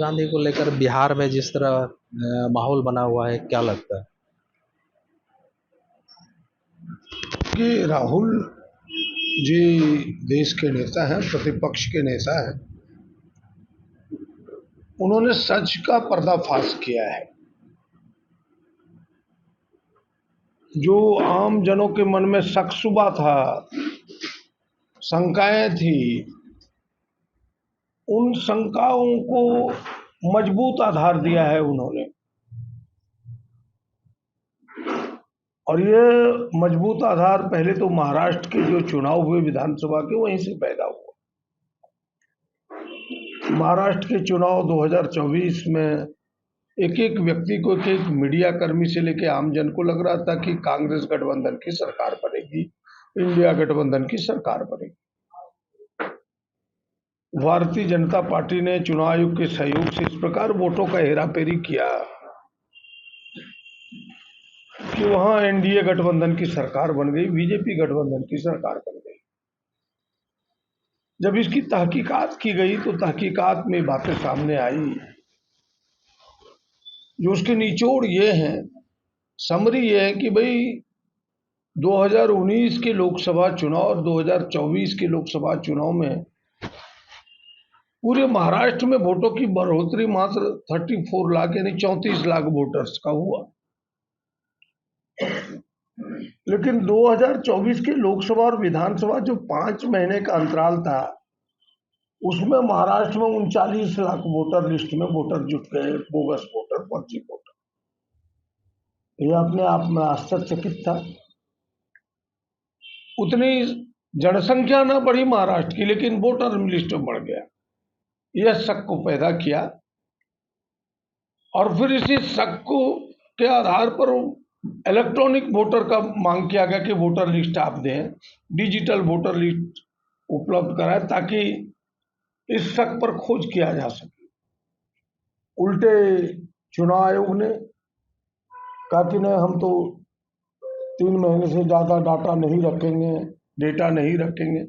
गांधी को लेकर बिहार में जिस तरह माहौल बना हुआ है, क्या लगता है? कि राहुल जी देश के नेता हैं, प्रतिपक्ष के नेता हैं। उन्होंने सच का पर्दाफाश किया है। जो आम जनों के मन में शक शुबा था, शंकाएं थी, उन शंकाओं को मजबूत आधार दिया है उन्होंने। और ये मजबूत आधार पहले तो महाराष्ट्र के जो चुनाव हुए विधानसभा के, वहीं से पैदा हुआ। महाराष्ट्र के चुनाव 2024 में एक एक व्यक्ति को, एक एक मीडिया कर्मी से लेकर आमजन को लग रहा था कि कांग्रेस गठबंधन की सरकार बनेगी, इंडिया गठबंधन की सरकार बनेगी। भारतीय जनता पार्टी ने चुनाव आयोग के सहयोग से इस प्रकार वोटों का हेराफेरी किया कि वहां एनडीए गठबंधन की सरकार बन गई, बीजेपी गठबंधन की सरकार बन गई। जब इसकी तहकीकात की गई तो तहकीकात में बातें सामने आई, जो उसके निचोड़ ये हैं, समरी ये है कि भाई 2019 के लोकसभा चुनाव और 2024 के लोकसभा चुनाव में पूरे महाराष्ट्र में वोटों की बढ़ोतरी मात्र 34 लाख यानी 34 लाख वोटर्स का हुआ। लेकिन 2024 के लोकसभा और विधानसभा जो 5 महीने का अंतराल था, उसमें महाराष्ट्र में 39 लाख वोटर लिस्ट में वोटर जुट गए, बोगस वोटर, फर्जी वोटर। यह अपने आप में आश्चर्यचकित था। उतनी जनसंख्या ना बढ़ी महाराष्ट्र की, लेकिन वोटर लिस्ट में बढ़ गया। यह शक को पैदा किया और फिर इसी शक को के आधार पर इलेक्ट्रॉनिक वोटर का मांग किया गया कि वोटर लिस्ट आप दें, डिजिटल वोटर लिस्ट उपलब्ध कराएं, ताकि इस शक पर खोज किया जा सके। उल्टे चुनाव आयोग ने कहा कि नहीं, हम तो 3 महीने से ज़्यादा डाटा नहीं रखेंगे, डेटा नहीं रखेंगे,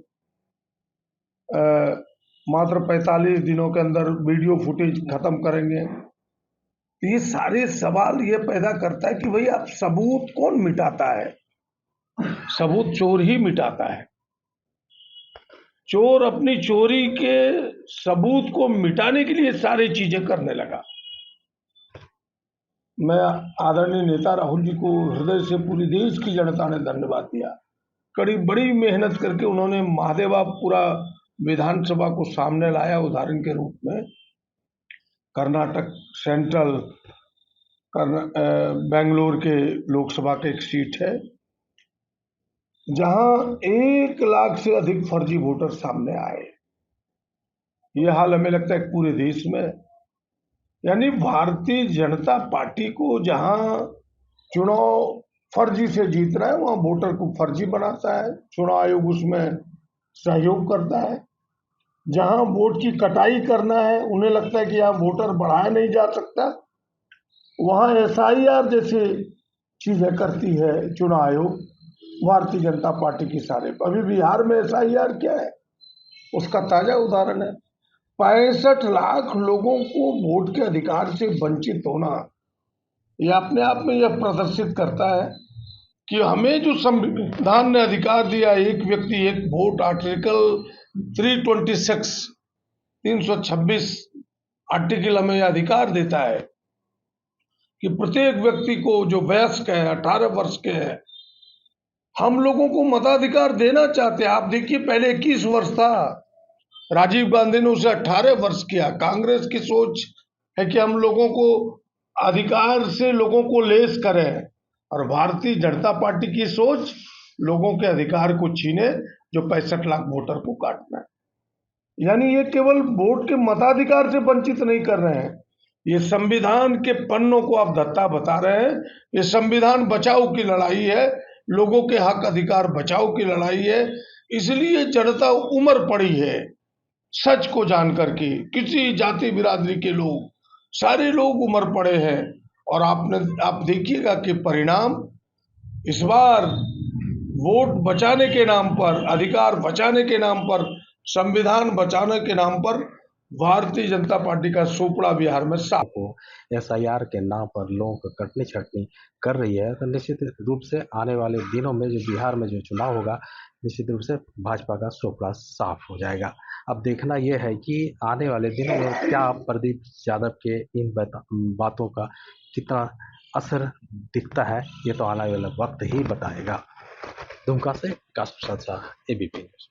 मात्र 45 दिनों के अंदर वीडियो फुटेज खत्म करेंगे। तो ये सारे सवाल ये पैदा करता है कि भाई आप सबूत कौन मिटाता है? सबूत चोर ही मिटाता है। चोर अपनी चोरी के सबूत को मिटाने के लिए सारी चीजें करने लगा। मैं आदरणीय नेता राहुल जी को हृदय से पूरी देश की जनता ने धन्यवाद दिया। बड़ी मेहनत करके उन्होंने महादेवापुरा विधानसभा को सामने लाया उदाहरण के रूप में। कर्नाटक सेंट्रल बेंगलोर के लोकसभा की एक सीट है, जहां 1 लाख से अधिक फर्जी वोटर सामने आए। यह हाल हमें लगता है पूरे देश में, यानी भारतीय जनता पार्टी को जहां चुनाव फर्जी से जीत रहा है, वहां वोटर को फर्जी बनाता है। चुनाव आयोग उसमें सहयोग करता है। जहां वोट की कटाई करना है, उन्हें लगता है कि यहाँ वोटर बढ़ाया नहीं जा सकता, वहां एसआईआर जैसी चीजें करती है चुनाव आयोग, भारतीय जनता पार्टी की सारे। अभी बिहार में एसआईआर क्या है, उसका ताजा उदाहरण है। 65 लाख लोगों को वोट के अधिकार से वंचित होना, यह अपने आप में यह प्रदर्शित करता है कि हमें जो संविधान ने अधिकार दिया, एक व्यक्ति एक वोट, आर्टिकल 326 आर्टिकल हमें यह अधिकार देता है कि प्रत्येक व्यक्ति को जो वयस्क है, 18 वर्ष के हैं, हम लोगों को मताधिकार देना चाहते हैं। आप देखिए, पहले 21 वर्ष था, राजीव गांधी ने उसे 18 वर्ष किया। कांग्रेस की सोच है कि हम लोगों को अधिकार से लोगों को लेस करें, और भारतीय जनता पार्टी की सोच लोगों के अधिकार को छीने, जो 65 लाख वोटर को काटना है। यानी ये केवल वोट के मताधिकार से वंचित नहीं कर रहे हैं, ये संविधान के पन्नों को आप धत्ता बता रहे हैं। ये संविधान बचाओ की लड़ाई है, लोगों के हक अधिकार बचाओ की लड़ाई है। इसलिए जनता उमड़ पड़ी है सच को जानकर के। किसी जाति बिरादरी के लोग, सारे लोग उमड़ पड़े हैं। और आप देखिएगा कि परिणाम इस बार वोट बचाने के नाम पर, अधिकार बचाने के नाम पर, संविधान बचाने के नाम पर भारतीय जनता पार्टी का सोपड़ा बिहार में साफ। को एसआईआर के नाम पर लोगों को कटनी छटनी कर रही है, तो निश्चित रूप से आने वाले दिनों में जो बिहार में जो चुनाव होगा, निश्चित रूप से भाजपा का सोपड़ा साफ हो जाएगा। अब देखना यह है कि आने वाले दिनों में क्या प्रदीप यादव के इन बातों का कितना असर दिखता है, ये तो आने वाला वक्त ही बताएगा। दुमका से काश प्रसाद शाह, एबीपी न्यूज।